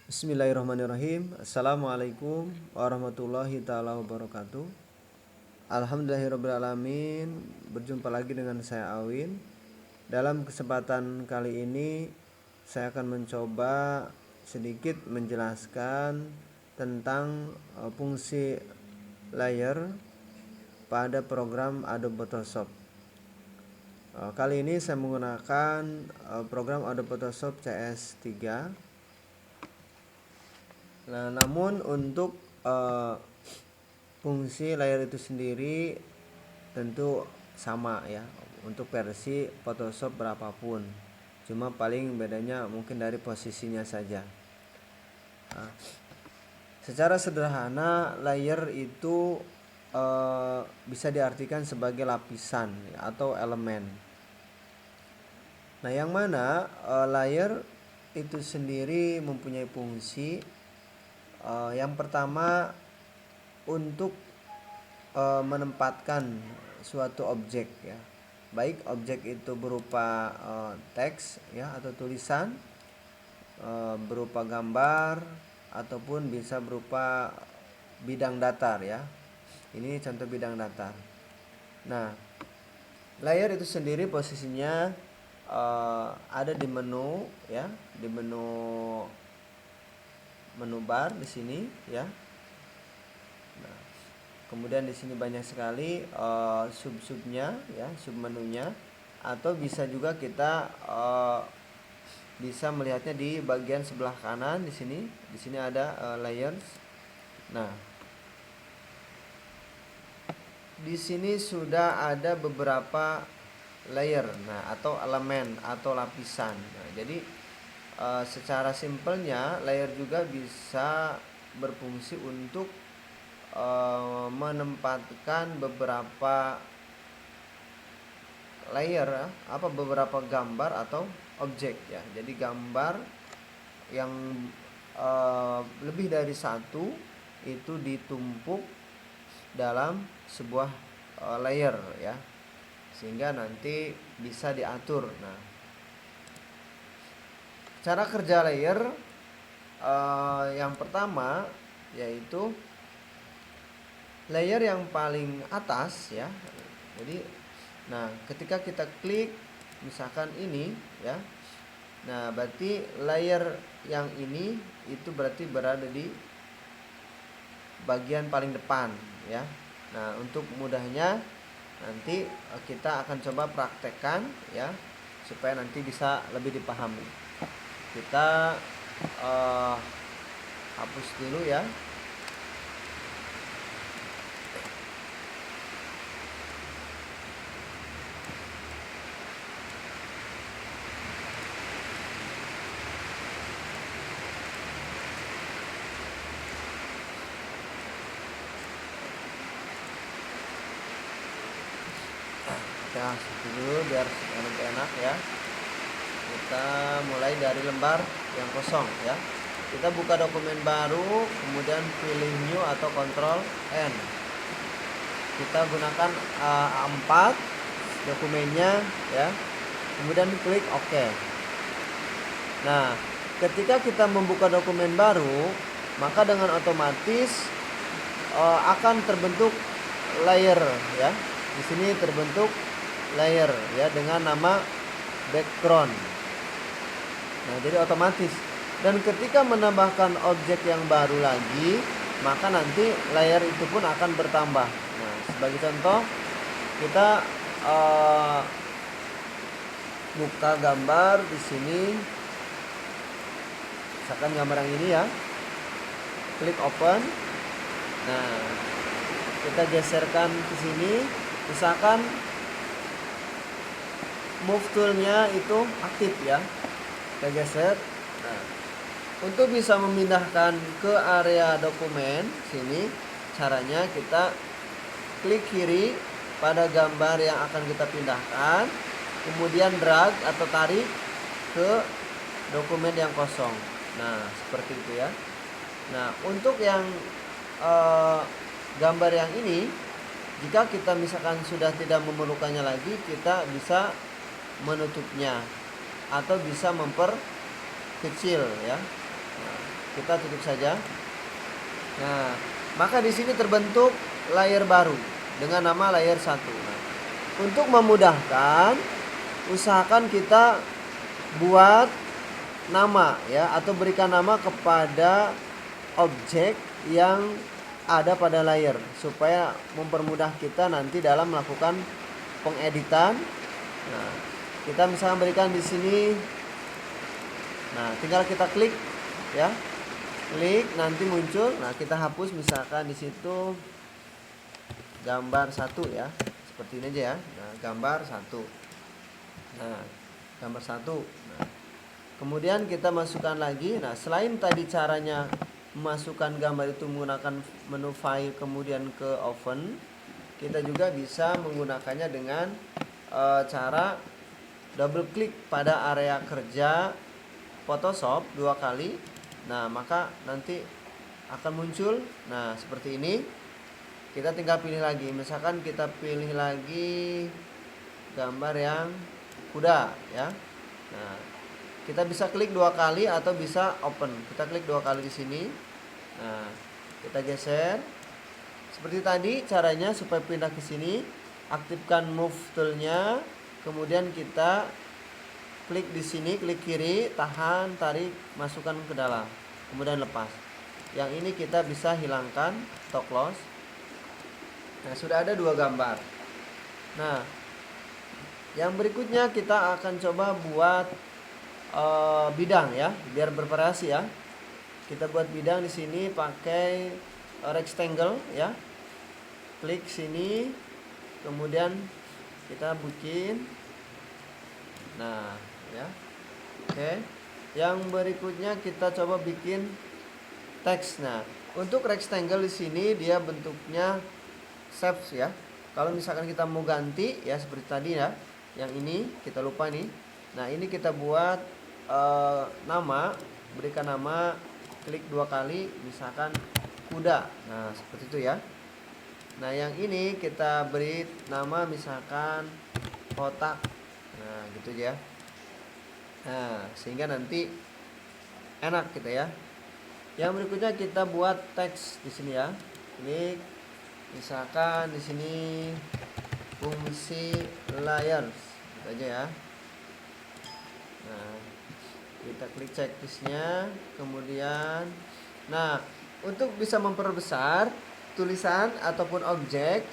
Bismillahirrahmanirrahim. Assalamualaikum warahmatullahi taala wabarakatuh. Alhamdulillahirrabbilalamin. Berjumpa lagi dengan saya Awin. Dalam kesempatan kali ini saya akan mencoba sedikit menjelaskan tentang fungsi layer pada program Adobe Photoshop. Kali ini saya menggunakan program Adobe Photoshop CS3. Nah, namun untuk fungsi layer itu sendiri tentu sama ya untuk versi Photoshop berapapun. Cuma paling bedanya mungkin dari posisinya saja. Nah, secara sederhana layer itu bisa diartikan sebagai lapisan ya, atau elemen. Nah, yang mana layer itu sendiri mempunyai fungsi. Yang pertama untuk menempatkan suatu objek ya, baik objek itu berupa teks ya atau tulisan, berupa gambar ataupun bisa berupa bidang datar ya. Ini contoh bidang datar. Nah, layer itu sendiri posisinya ada di menu ya, di menu bar di sini ya. Nah, kemudian di sini banyak sekali sub-subnya ya, sub menunya, atau bisa juga kita bisa melihatnya di bagian sebelah kanan di sini. Di sini ada layers. Nah, di sini sudah ada beberapa layer nah atau elemen atau lapisan. Nah, jadi secara simpelnya layer juga bisa berfungsi untuk menempatkan beberapa layer beberapa gambar atau objek ya. Jadi gambar yang lebih dari satu itu ditumpuk dalam sebuah layer ya, sehingga nanti bisa diatur. Nah, cara kerja layer yang pertama yaitu layer yang paling atas ya. Jadi, nah ketika kita klik misalkan ini ya, nah berarti layer yang ini itu berarti berada di bagian paling depan ya. Nah, untuk mudahnya nanti kita akan coba praktekkan ya supaya nanti bisa lebih dipahami. Kita hapus dulu ya. Kita hapus dulu biar lebih enak ya. Kita mulai dari lembar yang kosong ya. Kita buka dokumen baru, kemudian pilih new atau Ctrl N. Kita gunakan A4 dokumennya ya. Kemudian klik OK. Nah, ketika kita membuka dokumen baru, maka dengan otomatis akan terbentuk layer ya. Di sini terbentuk layer ya dengan nama background. Nah, jadi otomatis. Dan ketika menambahkan objek yang baru lagi, maka nanti layer itu pun akan bertambah. Nah, sebagai contoh, kita buka gambar di sini. Misalkan gambar yang ini ya. Klik open. Nah, kita geserkan ke sini. Misalkan move toolnya itu aktif ya, kita geser. Nah, untuk bisa memindahkan ke area dokumen sini, caranya kita klik kiri pada gambar yang akan kita pindahkan, kemudian drag atau tarik ke dokumen yang kosong. Nah, seperti itu ya. Nah, untuk yang gambar yang ini, jika kita misalkan sudah tidak memerlukannya lagi, kita bisa menutupnya atau bisa memperkecil ya. Nah, kita tutup saja. Nah, maka di sini terbentuk layer baru dengan nama layer 1. Nah, untuk memudahkan, usahakan kita buat nama ya, atau berikan nama kepada objek yang ada pada layer supaya mempermudah kita nanti dalam melakukan pengeditan. Nah, kita misalnya berikan di sini. Nah, tinggal kita klik ya. Klik, nanti muncul. Nah, kita hapus misalkan di situ gambar 1 ya. Seperti ini aja ya. Nah, gambar 1. Nah, gambar 1. Nah, kemudian kita masukkan lagi. Nah, selain tadi caranya memasukkan gambar itu menggunakan menu file kemudian ke open, kita juga bisa menggunakannya dengan cara double klik pada area kerja Photoshop 2 kali. Nah, maka nanti akan muncul. Nah, seperti ini. Kita tinggal pilih lagi. Misalkan kita pilih lagi gambar yang kuda ya. Nah, kita bisa klik 2 kali atau bisa open. Kita klik 2 kali di sini. Nah, kita geser. Seperti tadi caranya supaya pindah ke sini, aktifkan move tool-nya, kemudian kita klik di sini, klik kiri, tahan, tarik, masukkan ke dalam, kemudian lepas. Yang ini kita bisa hilangkan, atau close. Nah, sudah ada 2 gambar. Nah, yang berikutnya kita akan coba buat bidang ya, biar bervariasi ya. Kita buat bidang di sini pakai rectangle ya. Klik sini, kemudian kita bikin. Nah, ya. Oke. Yang berikutnya kita coba bikin teks. Nah, untuk rectangle di sini dia bentuknya shapes ya. Kalau misalkan kita mau ganti ya seperti tadi ya, yang ini kita lupa nih. Nah, ini kita buat nama, berikan nama, klik 2 kali, misalkan kuda. Nah, seperti itu ya. Nah, yang ini kita beri nama misalkan kotak. Nah, gitu ya. Nah, sehingga nanti enak gitu ya. Yang berikutnya kita buat teks di sini ya. Klik, misalkan di sini fungsi layers, gitu aja ya. Nah, kita klik checklistnya, kemudian, nah, untuk bisa memperbesar tulisan ataupun objek,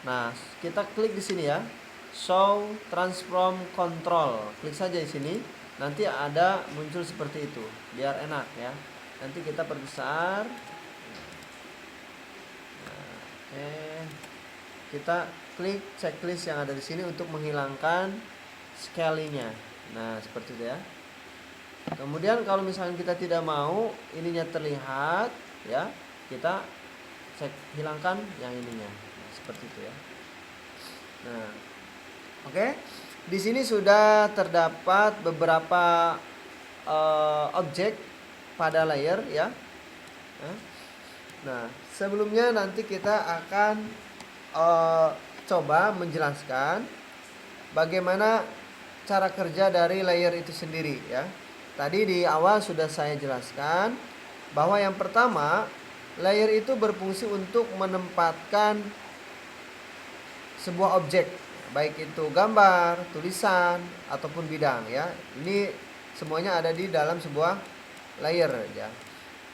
nah, kita klik di sini ya, show transform control, klik saja di sini, nanti ada muncul seperti itu, biar enak ya. Nanti kita perbesar. Nah, oke. Kita klik checklist yang ada di sini untuk menghilangkan scalingnya. Nah, seperti itu ya. Kemudian kalau misalnya kita tidak mau ininya terlihat ya, kita hilangkan yang ininya. Nah, seperti itu ya. Nah, oke. Di sini sudah terdapat beberapa objek pada layer ya. Nah, sebelumnya nanti kita akan coba menjelaskan bagaimana cara kerja dari layer itu sendiri ya. Tadi di awal sudah saya jelaskan bahwa yang pertama, layer itu berfungsi untuk menempatkan sebuah objek, baik itu gambar, tulisan, ataupun bidang ya. Ini semuanya ada di dalam sebuah layer ya.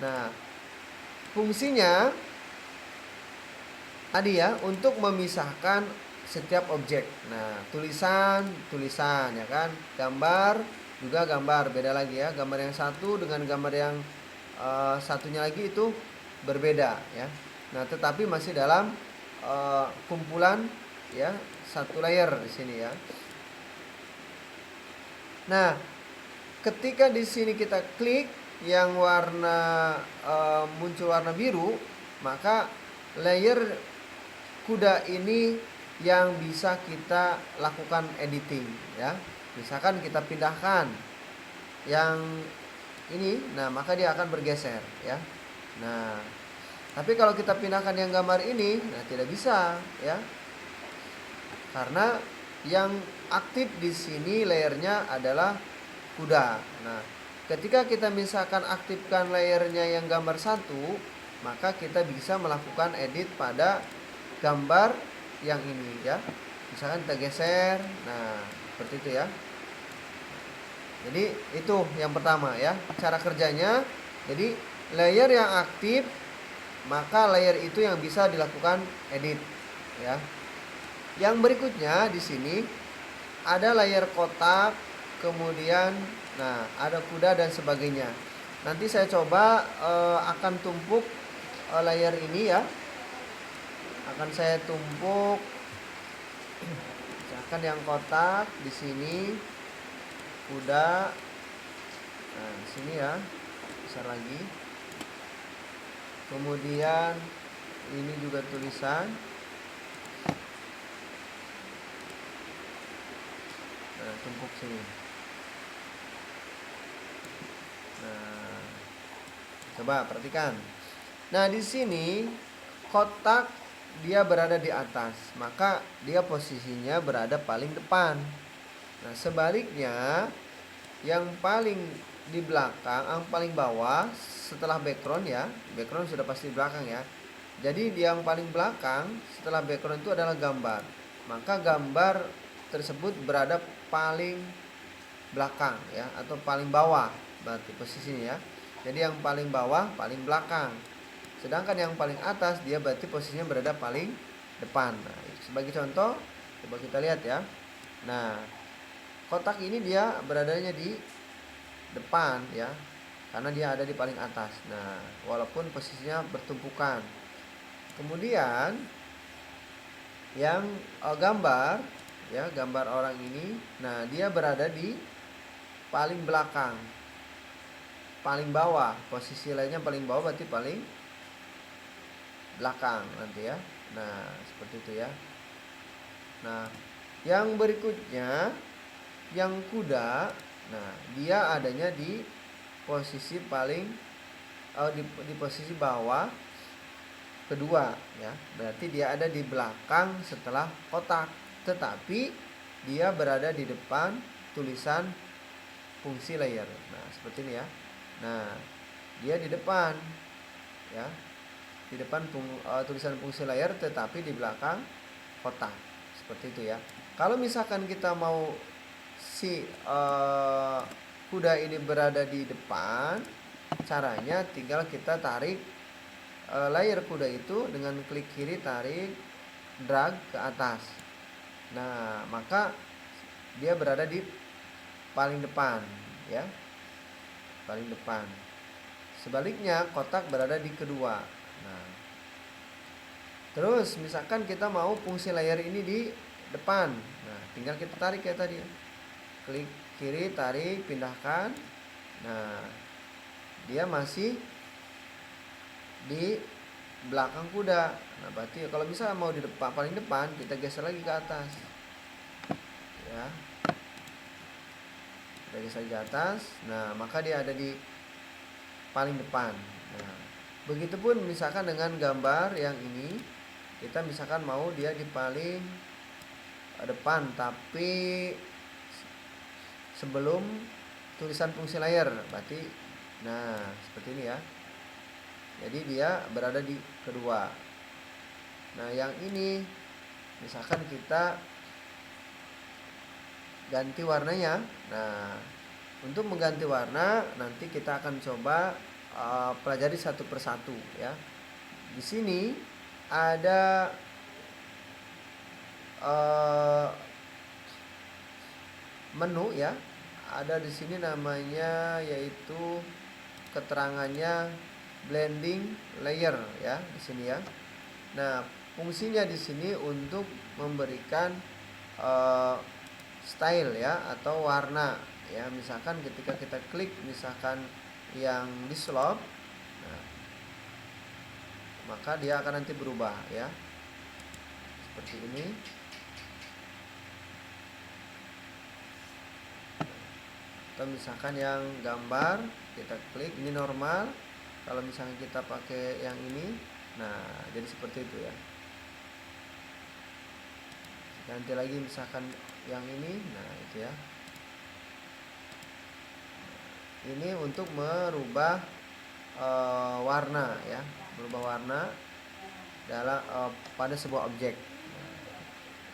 Nah, fungsinya tadi ya untuk memisahkan setiap objek. Nah, tulisan ya kan, gambar juga gambar, beda lagi ya. Gambar yang satu dengan gambar yang satunya lagi itu berbeda ya. Nah, tetapi masih dalam kumpulan ya, satu layer di sini ya. Nah, ketika di sini kita klik yang warna muncul warna biru, maka layer kuda ini yang bisa kita lakukan editing ya. Misalkan kita pindahkan yang ini, nah maka dia akan bergeser ya. Nah, tapi kalau kita pindahkan yang gambar ini, nah tidak bisa ya. Karena yang aktif di sini layernya adalah kuda. Nah, ketika kita misalkan aktifkan layernya yang gambar satu, maka kita bisa melakukan edit pada gambar yang ini ya. Misalkan kita geser, nah seperti itu ya. Jadi itu yang pertama ya, cara kerjanya. Jadi layer yang aktif, maka layer itu yang bisa dilakukan edit ya. Yang berikutnya di sini ada layer kotak, kemudian nah ada kuda dan sebagainya. Nanti saya coba akan tumpuk layer ini ya. Akan saya tumpuk. Misalkan yang kotak di sini, kuda. Nah, di sini ya. Besar lagi. Kemudian ini juga tulisan. Nah, tumpuk sini. Nah, coba perhatikan. Nah, di sini kotak dia berada di atas, maka dia posisinya berada paling depan. Nah, sebaliknya yang paling di belakang, yang paling bawah setelah background ya, background sudah pasti di belakang ya. Jadi yang paling belakang setelah background itu adalah gambar. Maka gambar tersebut berada paling belakang ya, atau paling bawah berarti posisinya ya. Jadi yang paling bawah paling belakang. Sedangkan yang paling atas dia berarti posisinya berada paling depan. Nah, sebagai contoh coba kita lihat ya. Nah, kotak ini dia beradanya di depan ya, karena dia ada di paling atas. Nah, walaupun posisinya bertumpukan. Kemudian yang gambar ya, gambar orang ini, nah dia berada di paling belakang, paling bawah. Posisi lainnya paling bawah berarti paling belakang nanti ya. Nah, seperti itu ya. Nah, yang berikutnya yang kuda, nah dia adanya di posisi paling di posisi bawah kedua ya. Berarti dia ada di belakang setelah kotak, tetapi dia berada di depan tulisan fungsi layer. Nah, seperti ini ya. Nah, dia di depan ya. Di depan tulisan fungsi layer tetapi di belakang kotak. Seperti itu ya. Kalau misalkan kita mau si kuda ini berada di depan, caranya tinggal kita tarik layer kuda itu dengan klik kiri, tarik, drag ke atas. Nah, maka dia berada di paling depan ya. Paling depan. Sebaliknya kotak berada di kedua. Nah, terus misalkan kita mau fungsi layer ini di depan. Nah, tinggal kita tarik kayak tadi. Klik kiri, tarik, pindahkan. Nah, dia masih di belakang kuda. Nah, berarti kalau bisa mau di depan, paling depan, kita geser lagi ke atas. Ya. Kita geser ke atas. Nah, maka dia ada di paling depan. Nah, begitupun misalkan dengan gambar yang ini, kita misalkan mau dia di paling depan tapi sebelum tulisan fungsi layer, berarti nah seperti ini ya. Jadi dia berada di kedua. Nah, yang ini misalkan kita ganti warnanya. Nah, untuk mengganti warna nanti kita akan coba pelajari satu persatu ya. Di sini ada menu ya. Ada di sini namanya yaitu keterangannya blending layer ya di sini ya. Nah, fungsinya di sini untuk memberikan style ya atau warna ya. Misalkan ketika kita klik misalkan yang di slope, nah, maka dia akan nanti berubah ya. Seperti ini. Atau misalkan yang gambar kita klik ini normal. Kalau misalnya kita pakai yang ini, nah jadi seperti itu ya. Ganti lagi misalkan yang ini, nah itu ya. ini untuk merubah warna ya, merubah warna dalam pada sebuah objek.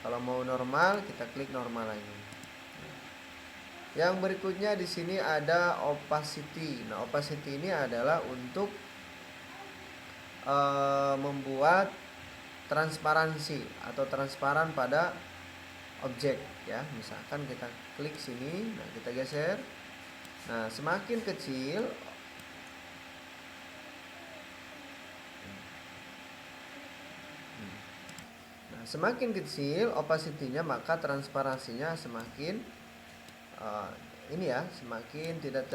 Kalau mau normal, kita klik normal lagi. Yang berikutnya di sini ada opacity. Nah, opacity ini adalah untuk membuat transparansi atau transparan pada objek ya. Misalkan kita klik sini, nah kita geser. Nah, semakin kecil semakin kecil opacity-nya, maka transparansinya semakin ini ya, semakin tidak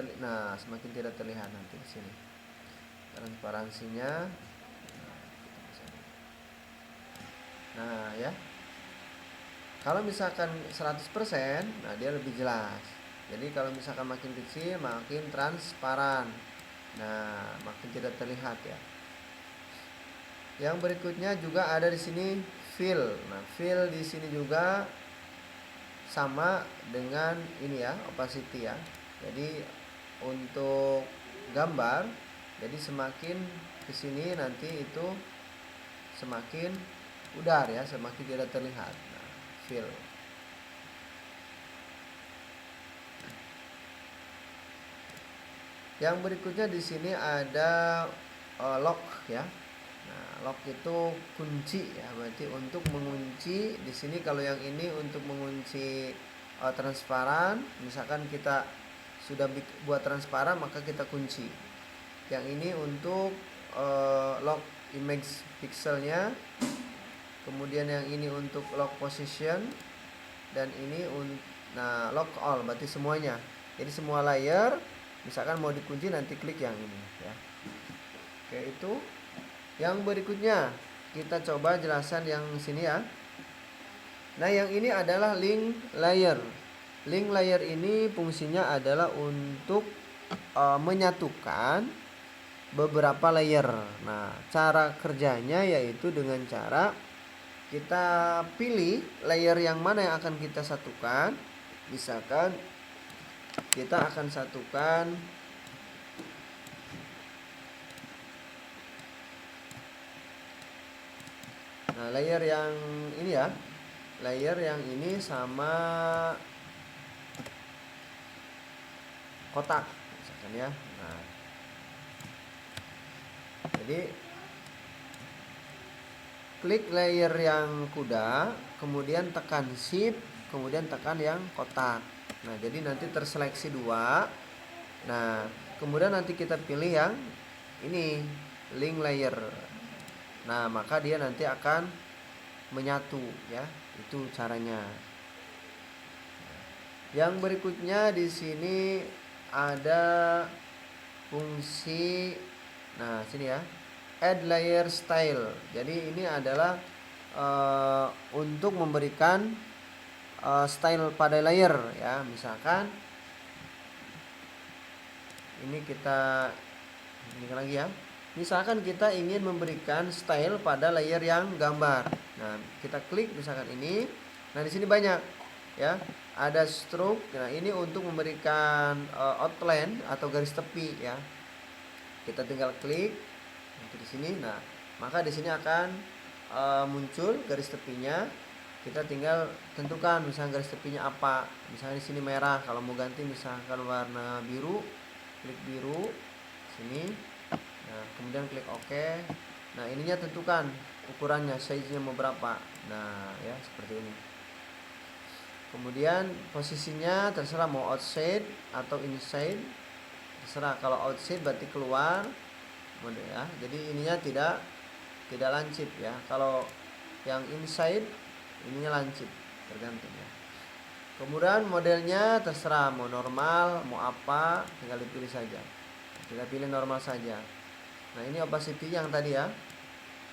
semakin tidak terlihat nanti di sini. Transparansinya. Nah, ya. Kalau misalkan 100%, nah dia lebih jelas. Jadi kalau misalkan makin kecil, makin transparan. Nah, makin tidak terlihat ya. Yang berikutnya juga ada di sini fill. Nah, fill di sini juga sama dengan ini ya, opacity ya. Jadi untuk gambar, jadi semakin ke sini nanti itu semakin pudar ya, semakin tidak terlihat. Nah, fill. Yang berikutnya di sini ada lock ya. Nah, lock itu kunci ya, berarti untuk mengunci. Di sini kalau yang ini untuk mengunci transparan, misalkan kita sudah buat transparan maka kita kunci. Yang ini untuk lock image pixelnya. Kemudian yang ini untuk lock position, dan ini lock all, berarti semuanya. Jadi semua layer misalkan mau dikunci, nanti klik yang ini ya. Oke, itu. Yang berikutnya kita coba jelasan yang sini ya. Nah, yang ini adalah link layer. Link layer ini fungsinya adalah untuk menyatukan beberapa layer. Nah, cara kerjanya yaitu dengan cara kita pilih layer yang mana yang akan kita satukan. Misalkan kita akan satukan layer yang ini ya. Layer yang ini sama kotak misalkan ya. Nah, jadi klik layer yang kuda, kemudian tekan shift, kemudian tekan yang kotak. Nah, jadi nanti terseleksi 2. Nah, kemudian nanti kita pilih yang ini, link layer. Nah, maka dia nanti akan menyatu ya. Itu caranya. Yang berikutnya di sini ada fungsi, nah sini ya, add layer style. Jadi ini adalah untuk memberikan style pada layer ya. Misalkan ini kita ini lagi ya. Misalkan kita ingin memberikan style pada layer yang gambar. Nah, kita klik misalkan ini. Nah, di sini banyak ya. Ada stroke. Nah, ini untuk memberikan outline atau garis tepi ya. Kita tinggal klik nanti di sini. Nah, maka di sini akan muncul garis tepinya. Kita tinggal tentukan misalnya garis tepinya apa. Misalnya di sini merah. Kalau mau ganti misalkan warna biru, klik biru sini. Nah, kemudian klik OK. Nah, ininya tentukan ukurannya, size-nya mau berapa. Nah, ya seperti ini. Kemudian posisinya terserah mau outside atau inside. Terserah. Kalau outside berarti keluar. Ya. Jadi ininya tidak lancip ya. Kalau yang inside ininya lancip, tergantung ya. Kemudian modelnya terserah mau normal, mau apa, tinggal dipilih saja. Kita pilih normal saja. Nah, ini opacity yang tadi ya.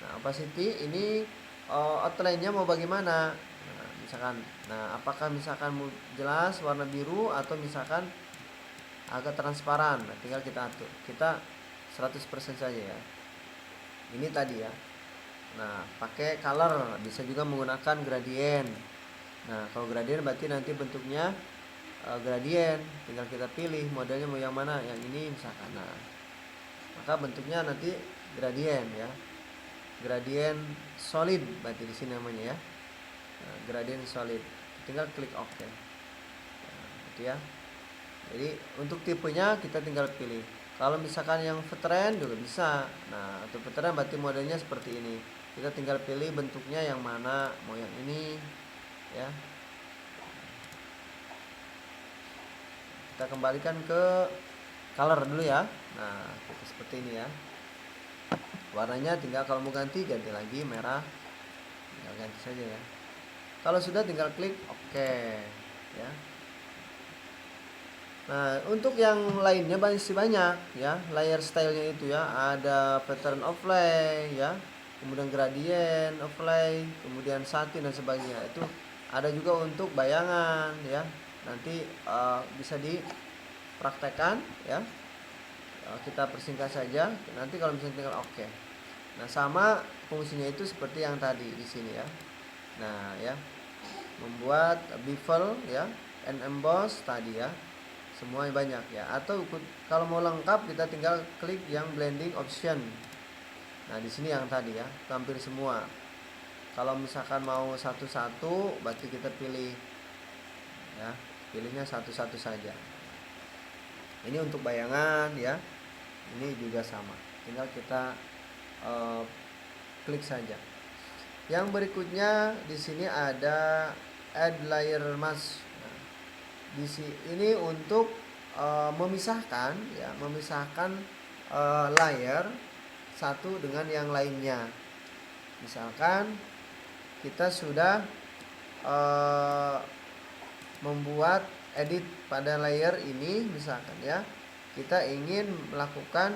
Nah, opacity ini outline-nya mau bagaimana? Nah, misalkan, apakah misalkan mau jelas warna biru atau misalkan agak transparan? Nah, tinggal kita atur. Kita 100% saja ya. Ini tadi ya. Nah, pakai color, bisa juga menggunakan gradient. Nah, kalau gradient berarti nanti bentuknya gradien, tinggal kita pilih modelnya mau yang mana, yang ini misalkan. Nah, maka bentuknya nanti gradien ya, gradien solid berarti di sini namanya ya. Nah, gradien solid, tinggal klik OK. Nah, gitu ya. Jadi untuk tipenya kita tinggal pilih. Kalau misalkan yang veteran juga bisa. Nah, untuk veteran berarti modelnya seperti ini. Kita tinggal pilih bentuknya yang mana, mau yang ini ya. Kita kembalikan ke color dulu ya. Nah, seperti ini ya. Warnanya tinggal kalau mau ganti lagi merah. Tinggal ganti saja ya. Kalau sudah tinggal klik OK ya. Nah, untuk yang lainnya masih banyak ya, layer stylenya itu ya, ada pattern overlay ya, kemudian gradient overlay, kemudian satin dan sebagainya. Itu ada juga untuk bayangan ya. Nanti bisa dipraktekkan ya. Kita persingkat saja. Nanti kalau misalnya tinggal OK. Nah, sama fungsinya itu seperti yang tadi di sini ya. Nah, ya. Membuat bevel ya, and emboss tadi ya. Semuanya banyak ya. Atau kalau mau lengkap kita tinggal klik yang blending option. Nah, di sini yang tadi ya, tampil semua. Kalau misalkan mau satu-satu berarti kita pilih ya, pilihnya satu-satu saja. Ini untuk bayangan ya. Ini juga sama. Tinggal kita klik saja. Yang berikutnya di sini ada add layer mask. Nah, di sini ini untuk memisahkan ya, memisahkan layer satu dengan yang lainnya. Misalkan kita sudah membuat edit pada layer ini misalkan ya, kita ingin melakukan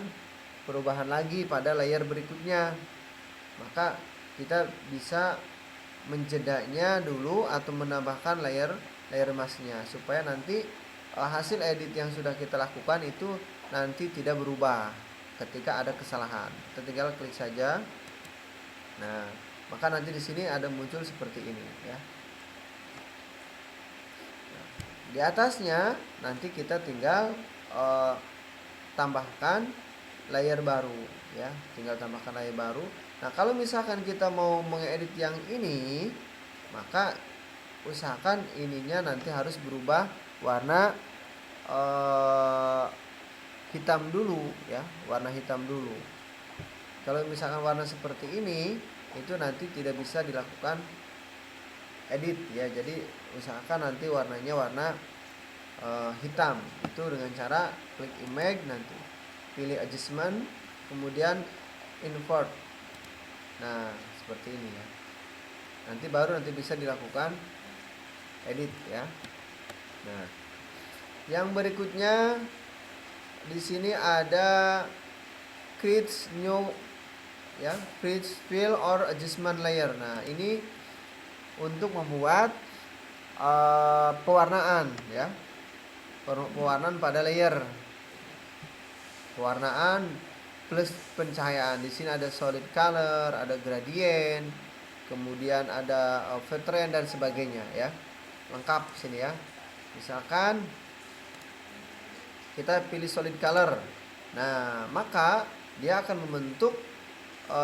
perubahan lagi pada layer berikutnya, maka kita bisa menjedanya dulu atau menambahkan layer masknya supaya nanti hasil edit yang sudah kita lakukan itu nanti tidak berubah ketika ada kesalahan. Kita tinggal klik saja. Nah, maka nanti di sini ada muncul seperti ini ya. Di atasnya nanti kita tinggal tambahkan layer baru ya, tinggal tambahkan layer baru. Nah, kalau misalkan kita mau mengedit yang ini, maka usahakan ininya nanti harus berubah warna hitam dulu ya, warna hitam dulu. Kalau misalkan warna seperti ini, itu nanti tidak bisa dilakukan edit ya. Jadi usahakan nanti warnanya warna hitam. Itu dengan cara klik image, nanti pilih adjustment, kemudian invert. Nah, seperti ini ya. Nanti baru bisa dilakukan edit ya. Nah, yang berikutnya di sini ada create new ya, create fill or adjustment layer. Nah, ini untuk membuat pewarnaan ya, pewarnaan pada layer, pewarnaan plus pencahayaan. Di sini ada solid color, ada gradient, kemudian ada veteran dan sebagainya ya, lengkap sini ya. Misalkan kita pilih solid color, nah maka dia akan membentuk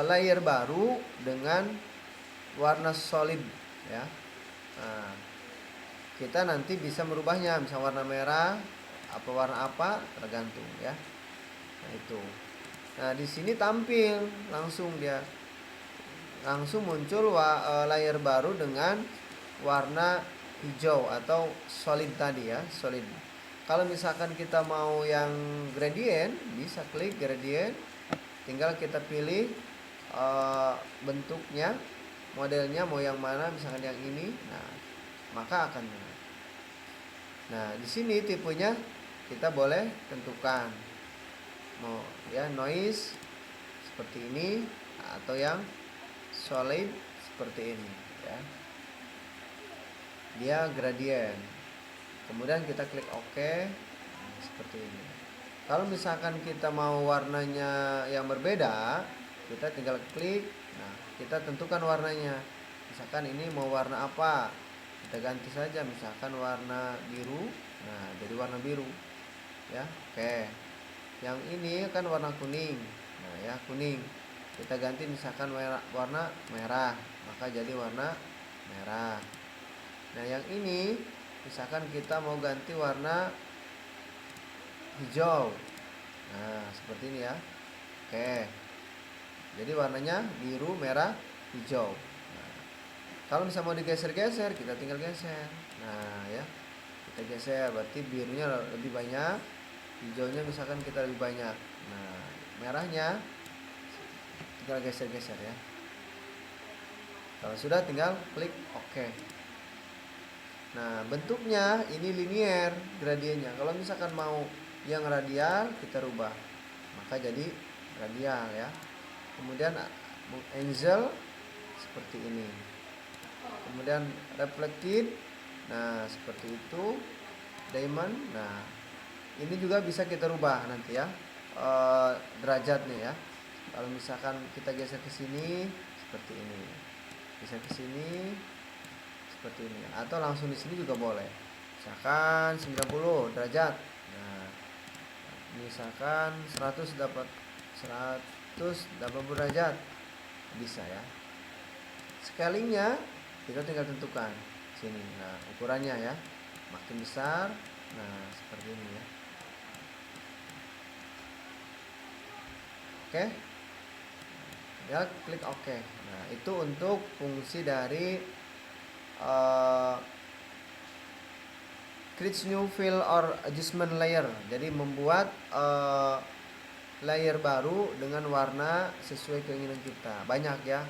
layer baru dengan warna solid ya. Nah, kita nanti bisa merubahnya, misalnya warna merah, apa warna apa tergantung ya. Nah, itu. Nah, di sini tampil langsung, dia langsung muncul layer baru dengan warna hijau atau solid tadi ya, solid. Kalau misalkan kita mau yang gradient, bisa klik gradient, tinggal kita pilih bentuknya, modelnya mau yang mana, misalkan yang ini. Nah, maka akan. Nah, di sini tipenya kita boleh tentukan mau ya noise seperti ini atau yang solid seperti ini ya. Dia gradient. Kemudian kita klik OK. Nah, seperti ini. Kalau misalkan kita mau warnanya yang berbeda, kita tinggal klik. Nah, kita tentukan warnanya. Misalkan ini mau warna apa, kita ganti saja, misalkan warna biru Nah, jadi warna biru ya. Oke. Yang ini kan warna kuning. Nah, ya kuning. Kita ganti misalkan warna merah, maka jadi warna merah. Nah, yang ini misalkan kita mau ganti warna hijau. Nah, seperti ini ya. Oke. Jadi warnanya biru, merah, hijau. Nah, kalau misalnya mau digeser-geser, kita tinggal geser. Nah, ya. Kita geser, berarti birunya lebih banyak, hijaunya misalkan kita lebih banyak. Nah, merahnya tinggal geser-geser ya. Kalau sudah tinggal klik OK. Nah, bentuknya ini linear gradiennya. Kalau misalkan mau yang radial, kita rubah. Maka jadi radial ya. Kemudian angle seperti ini. Kemudian reflected. Nah, seperti itu. Diamond. Nah, ini juga bisa kita rubah nanti ya. Derajatnya ya. Kalau misalkan kita geser ke sini seperti ini. Geser ke sini seperti ini, atau langsung di sini juga boleh. Misalkan 90 derajat. Nah, misalkan 180 derajat bisa ya. Scalingnya kita tinggal tentukan sini. Nah, ukurannya ya, makin besar. Nah, seperti ini ya. Oke. Ya, klik OK. Nah, itu untuk fungsi dari create new fill or adjustment layer. Jadi membuat layer baru dengan warna sesuai keinginan kita. Banyak ya.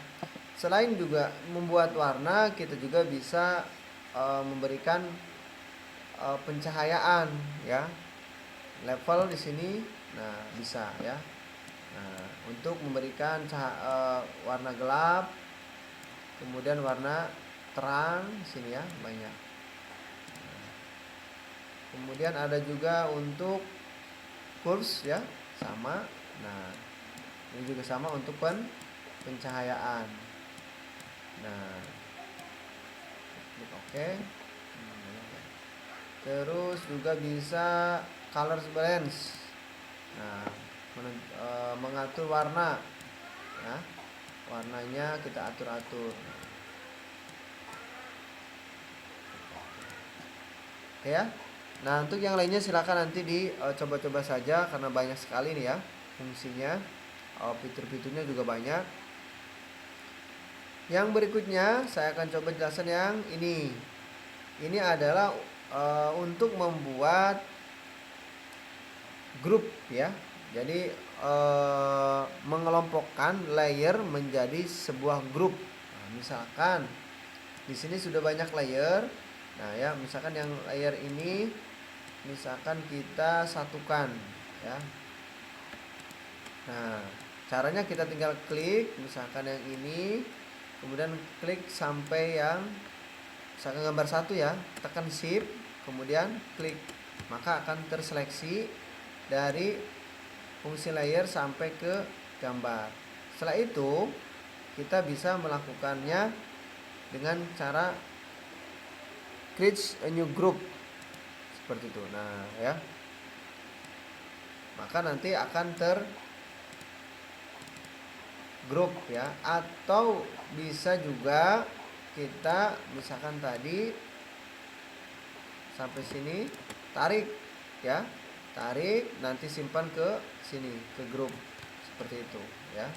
Selain juga membuat warna, kita juga bisa memberikan pencahayaan ya. Level di sini. Nah, bisa ya. Nah, untuk memberikan warna gelap, kemudian warna terang di sini ya, banyak. Nah, kemudian ada juga untuk curves ya, sama. Nah, ini juga sama untuk pencahayaan. Nah, klik OK. Terus juga bisa color balance. Nah, mengatur warna ya. Warnanya kita atur-atur. Oke ya. Nah, untuk yang lainnya silakan nanti dicoba-coba saja karena banyak sekali nih ya fungsinya. Fitur-fiturnya juga banyak. Yang berikutnya saya akan coba jelaskan yang ini. Ini adalah untuk membuat grup ya. Jadi mengelompokkan layer menjadi sebuah grup. Nah, misalkan di sini sudah banyak layer. Nah ya, misalkan yang layer ini misalkan kita satukan ya. Nah, caranya kita tinggal klik misalkan yang ini, kemudian klik sampai yang misalkan gambar satu ya, tekan shift, kemudian klik, maka akan terseleksi dari fungsi layer sampai ke gambar. Setelah itu kita bisa melakukannya dengan cara create a new group seperti itu. Nah ya, maka nanti akan grup ya. Atau bisa juga kita misalkan tadi sampai sini, tarik ya, tarik, nanti simpan ke sini, ke grup seperti itu ya.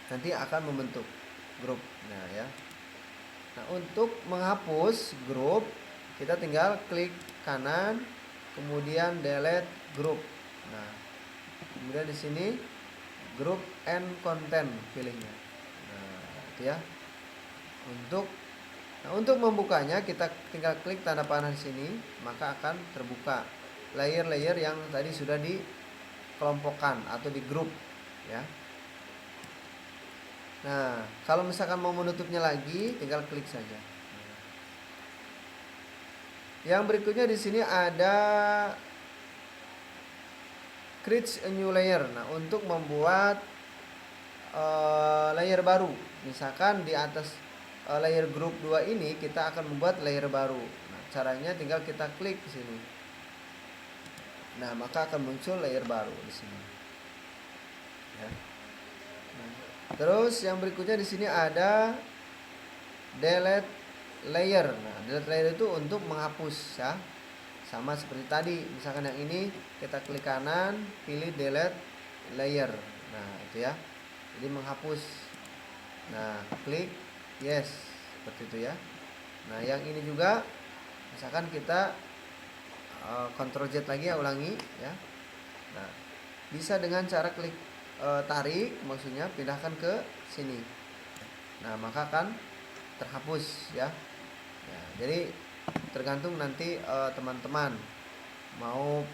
Nanti akan membentuk grup. Nah ya. Nah, untuk menghapus grup, kita tinggal klik kanan, kemudian delete group. Nah, kemudian di sini group and content pilihnya. Nah, itu ya. Untuk membukanya kita tinggal klik tanda panah sini, maka akan terbuka layer-layer yang tadi sudah dikelompokkan atau di grup ya. Nah, kalau misalkan mau menutupnya lagi, tinggal klik saja. Yang berikutnya di sini ada create a new layer. Nah, untuk membuat layer baru. Misalkan di atas layer group 2 ini kita akan membuat layer baru. Nah, caranya tinggal kita klik di sini. Nah, maka akan muncul layer baru di sini. Ya. Nah, terus yang berikutnya di sini ada delete layer. Nah, delete layer itu untuk menghapus ya. Sama seperti tadi, misalkan yang ini kita klik kanan, pilih delete layer. Nah, itu ya. Jadi menghapus. Nah, klik yes, seperti itu ya. Nah, yang ini juga misalkan kita Ctrl Z lagi ya, ulangi ya. Nah, bisa dengan cara klik tarik, maksudnya pindahkan ke sini. Nah, maka akan terhapus ya. Ya, jadi tergantung nanti teman-teman mau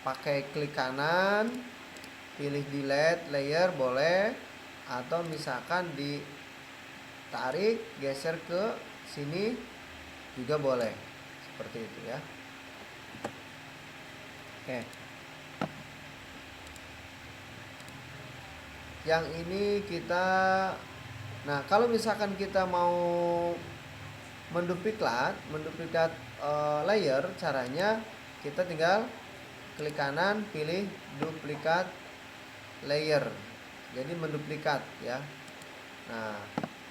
pakai klik kanan, pilih delete layer boleh, atau misalkan ditarik geser ke sini juga boleh, seperti itu ya. Oke. Yang ini kita, nah kalau misalkan kita mau menduplikat layer, caranya kita tinggal klik kanan, pilih duplikat layer. Jadi menduplikat ya. Nah,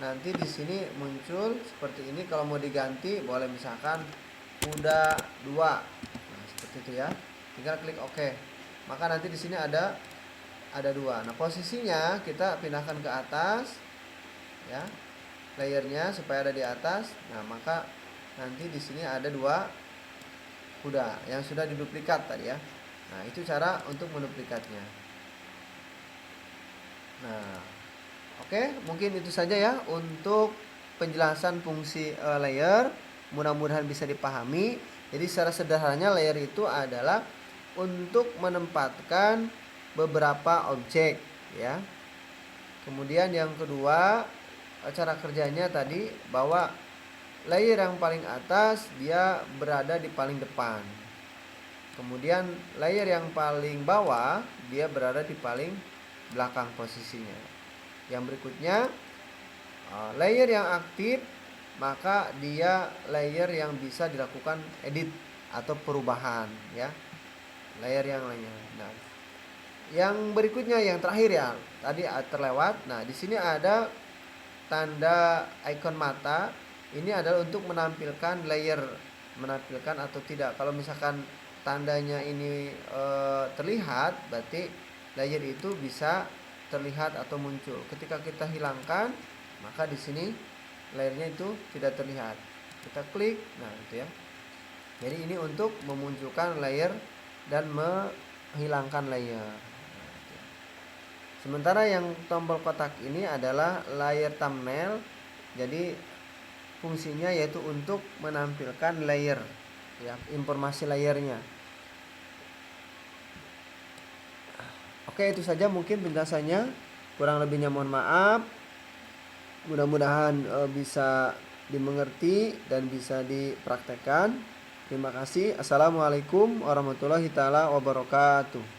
nanti di sini muncul seperti ini. Kalau mau diganti boleh, misalkan kuda 2. Nah, seperti itu ya. Tinggal klik OK. Maka nanti di sini ada 2. Nah, posisinya kita pindahkan ke atas ya. Layernya supaya ada di atas. Nah, maka nanti di sini ada 2 kuda yang sudah diduplikat tadi ya. Nah, itu cara untuk menduplikatnya. Nah, oke, mungkin itu saja ya untuk penjelasan fungsi layer. Mudah-mudahan bisa dipahami. Jadi secara sederhananya layer itu adalah untuk menempatkan beberapa objek ya. Kemudian yang kedua, cara kerjanya tadi bahwa layer yang paling atas dia berada di paling depan. Kemudian layer yang paling bawah dia berada di paling belakang posisinya. Yang berikutnya, layer yang aktif maka dia layer yang bisa dilakukan edit atau perubahan ya. Layer yang lainnya. Nah, yang berikutnya yang terakhir ya, tadi terlewat. Nah, di sini ada tanda icon mata. Ini adalah untuk menampilkan layer, menampilkan atau tidak. Kalau misalkan tandanya ini terlihat, berarti layer itu bisa terlihat atau muncul. Ketika kita hilangkan, maka di sini layernya itu tidak terlihat. Kita klik, nah itu ya. Jadi ini untuk memunculkan layer dan menghilangkan layer. Sementara yang tombol kotak ini adalah layer thumbnail. Jadi fungsinya yaitu untuk menampilkan layer ya, informasi layernya. Oke, itu saja mungkin penjelasannya. Kurang lebihnya mohon maaf. Mudah-mudahan bisa dimengerti dan bisa dipraktekkan. Terima kasih. Assalamualaikum warahmatullahi taala wabarakatuh.